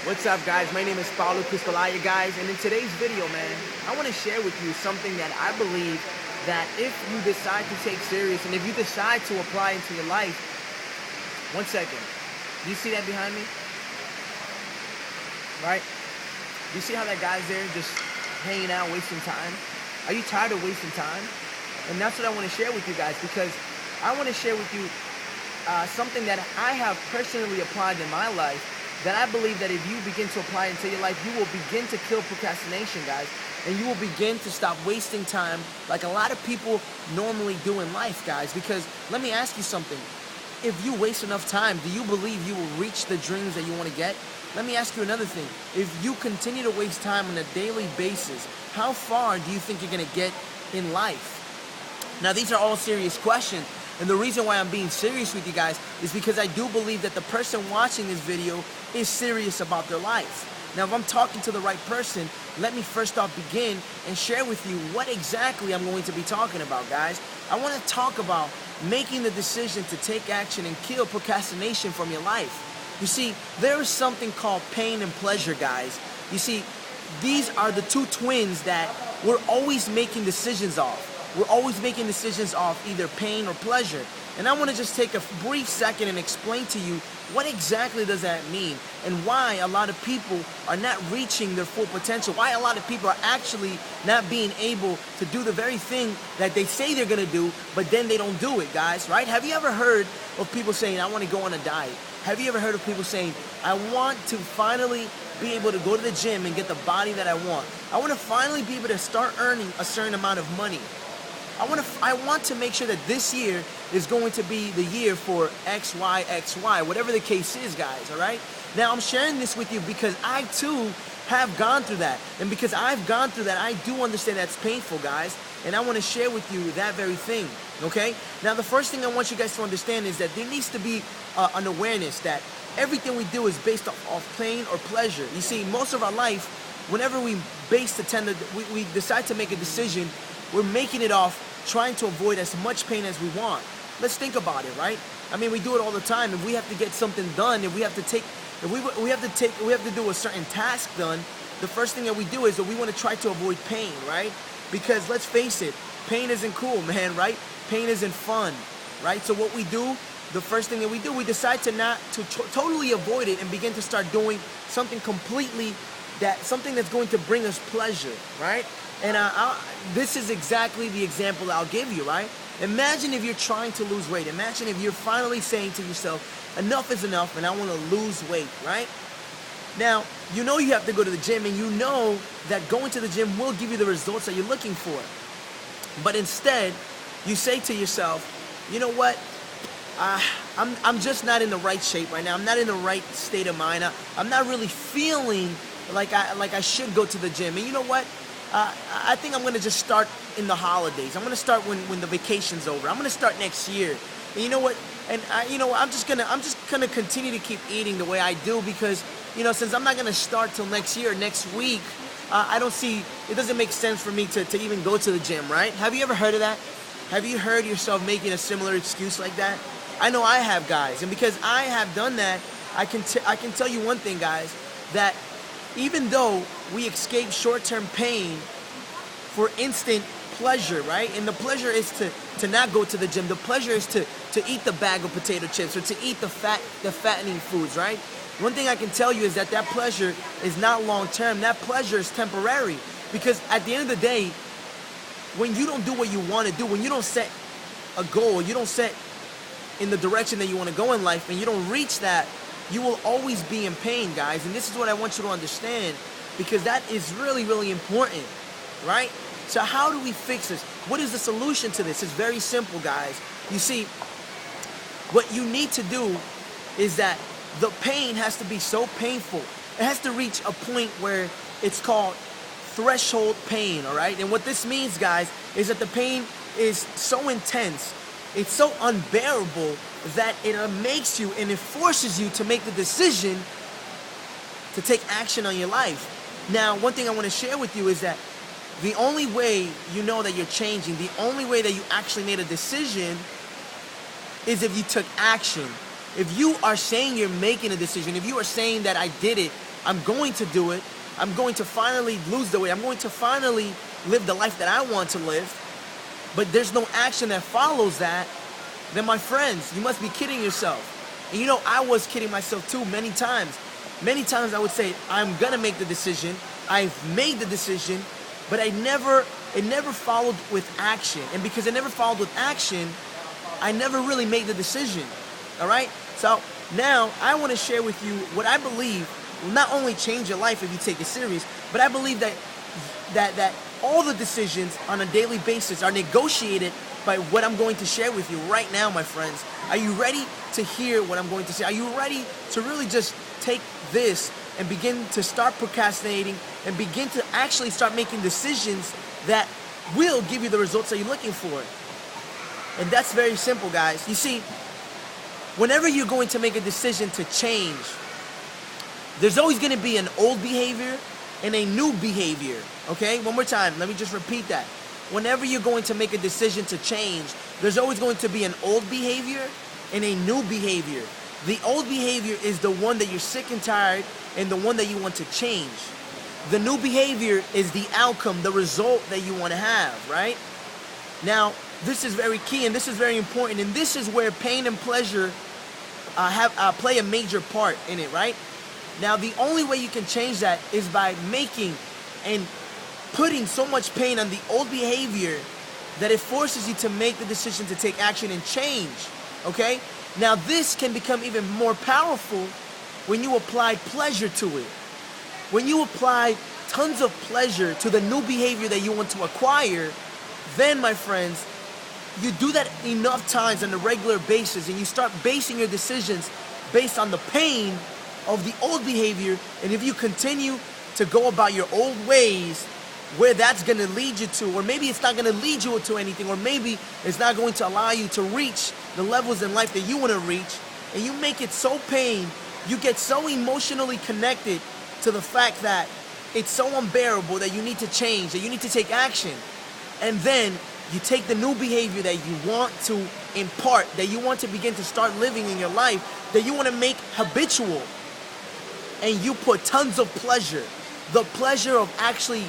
What's up, guys? My name is Paulo Cristolaya, guys, and in today's video, man, I want to share with you something that I believe that if you decide to take serious and if you decide to apply into your life. One second. Do you see that behind me? Right? Do you see how that guy's there just hanging out, wasting time? Are you tired of wasting time? And that's what I want to share with you guys, because I want to share with you something that I have personally applied in my life, that I believe that if you begin to apply into your life, you will begin to kill procrastination, guys, and you will begin to stop wasting time like a lot of people normally do in life, guys. Because let me ask you something. If you waste enough time, do you believe you will reach the dreams that you want to get? Let me ask you another thing. If you continue to waste time on a daily basis, how far do you think you're going to get in life? Now, these are all serious questions. And the reason why I'm being serious with you guys is because I do believe that the person watching this video is serious about their life. Now, if I'm talking to the right person, let me first off begin and share with you what exactly I'm going to be talking about, guys. I want to talk about making the decision to take action and kill procrastination from your life. You see, there is something called pain and pleasure, guys. You see, these are the two twins that we're always making decisions off. We're always making decisions off either pain or pleasure. And I want to just take a brief second and explain to you what exactly does that mean, and why a lot of people are not reaching their full potential, why a lot of people are actually not being able to do the very thing that they say they're going to do, but then they don't do it, guys, right? Have you ever heard of people saying, I want to go on a diet? Have you ever heard of people saying, I want to finally be able to go to the gym and get the body that I want? I want to finally be able to start earning a certain amount of money. I want to make sure that this year is going to be the year for X, Y, X, Y, whatever the case is, guys, all right? Now, I'm sharing this with you because I, too, have gone through that. And because I've gone through that, I do understand that's painful, guys. And I want to share with you that very thing, okay? Now, the first thing I want you guys to understand is that there needs to be an awareness that everything we do is based off pain or pleasure. You see, most of our life, whenever we we decide to make a decision, we're making it off trying to avoid as much pain as we want. Let's think about it, right? I mean, we do it all the time. If we have to get something done, if we have to do a certain task done, the first thing that we do is that we want to try to avoid pain, right? Because let's face it, pain isn't cool, man, right? Pain isn't fun, right? So what we do, the first thing that we do, we decide to totally avoid it and begin to start doing something something that's going to bring us pleasure, right? And this is exactly the example I'll give you, right? Imagine if you're trying to lose weight. Imagine if you're finally saying to yourself, enough is enough and I want to lose weight, right? Now, you know you have to go to the gym, and you know that going to the gym will give you the results that you're looking for. But instead, you say to yourself, you know what? I'm just not in the right shape right now. I'm not in the right state of mind. I'm not really feeling like I should go to the gym. And you know what? I think I'm going to just start in the holidays. I'm going to start when the vacation's over. I'm going to start next year. And you know what? And I'm just gonna continue to keep eating the way I do, because since I'm not going to start till next year, next week, it doesn't make sense for me to even go to the gym, right? Have you ever heard of that? Have you heard yourself making a similar excuse like that? I know I have, guys. And because I have done that, I can tell you one thing, guys, that even though we escape short-term pain for instant pleasure, right? And the pleasure is to not go to the gym. The pleasure is to eat the bag of potato chips or to eat the fattening foods, right? One thing I can tell you is that pleasure is not long-term. That pleasure is temporary. Because at the end of the day, when you don't do what you want to do, when you don't set a goal, you don't set in the direction that you want to go in life, and you don't reach that, you will always be in pain, guys. And this is what I want you to understand, because that is really, really important, right? So how do we fix this? What is the solution to this? It's very simple, guys. You see, what you need to do is that the pain has to be so painful. It has to reach a point where it's called threshold pain, all right? And what this means, guys, is that the pain is so intense, it's so unbearable, that it makes you and it forces you to make the decision to take action on your life. Now, one thing I want to share with you is that the only way you know that you're changing, the only way that you actually made a decision, is if you took action. If you are saying you're making a decision, if you are saying that I did it, I'm going to do it. I'm going to finally lose the weight. I'm going to finally live the life that I want to live. But there's no action that follows that, then my friends, you must be kidding yourself. And you know, I was kidding myself too many times. Many times I would say, I'm gonna make the decision. I've made the decision, but it never followed with action. And because it never followed with action, I never really made the decision. All right? So now I want to share with you what I believe will not only change your life if you take it serious, but I believe that all the decisions on a daily basis are negotiated by what I'm going to share with you right now, my friends. Are you ready to hear what I'm going to say? Are you ready to really just take this and begin to start procrastinating and begin to actually start making decisions that will give you the results that you're looking for? And that's very simple, guys. You see, whenever you're going to make a decision to change, there's always going to be an old behavior and a new behavior. Okay? One more time. Let me just repeat that. Whenever you're going to make a decision to change, there's always going to be an old behavior and a new behavior. The old behavior is the one that you're sick and tired and the one that you want to change. The new behavior is the outcome, the result that you want to have, right? Now, this is very key and this is very important, and this is where pain and pleasure play a major part in it, right? Now, the only way you can change that is by making and putting so much pain on the old behavior that it forces you to make the decision to take action and change, okay? Now, this can become even more powerful when you apply pleasure to it. When you apply tons of pleasure to the new behavior that you want to acquire, then, my friends, you do that enough times on a regular basis and you start basing your decisions based on the pain of the old behavior. And if you continue to go about your old ways, where that's going to lead you to, or maybe it's not going to lead you to anything, or maybe it's not going to allow you to reach the levels in life that you want to reach, and you make it so pain, you get so emotionally connected to the fact that it's so unbearable that you need to change, that you need to take action. And then you take the new behavior that you want to impart, that you want to begin to start living in your life, that you want to make habitual, and you put tons of pleasure, the pleasure of actually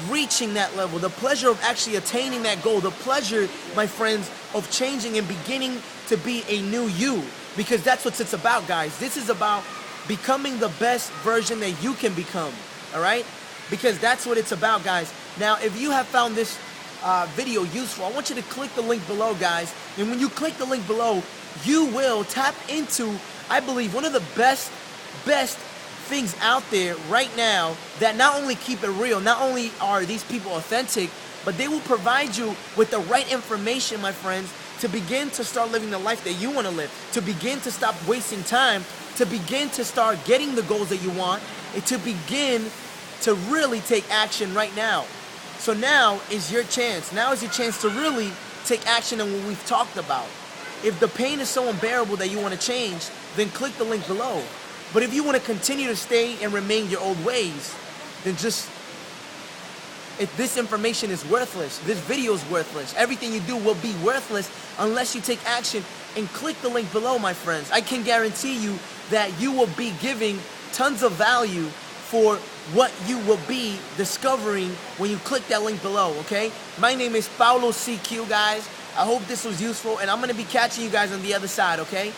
reaching that level, the pleasure of actually attaining that goal, the pleasure, my friends, of changing and beginning to be a new you. Because that's what it's about, guys. This is about becoming the best version that you can become, all right? Because that's what it's about, guys. Now, if you have found this video useful, I want you to click the link below, guys. And when you click the link below, you will tap into, I believe, one of the best things out there right now that not only keep it real, not only are these people authentic, but they will provide you with the right information, my friends, to begin to start living the life that you want to live, to begin to stop wasting time, to begin to start getting the goals that you want, and to begin to really take action right now. So now is your chance. Now is your chance to really take action on what we've talked about. If the pain is so unbearable that you want to change, then click the link below. But if you want to continue to stay and remain your old ways, then if this information is worthless, this video is worthless, everything you do will be worthless unless you take action. And click the link below, my friends. I can guarantee you that you will be giving tons of value for what you will be discovering when you click that link below, okay? My name is Paulo CQ, guys. I hope this was useful, and I'm going to be catching you guys on the other side, okay?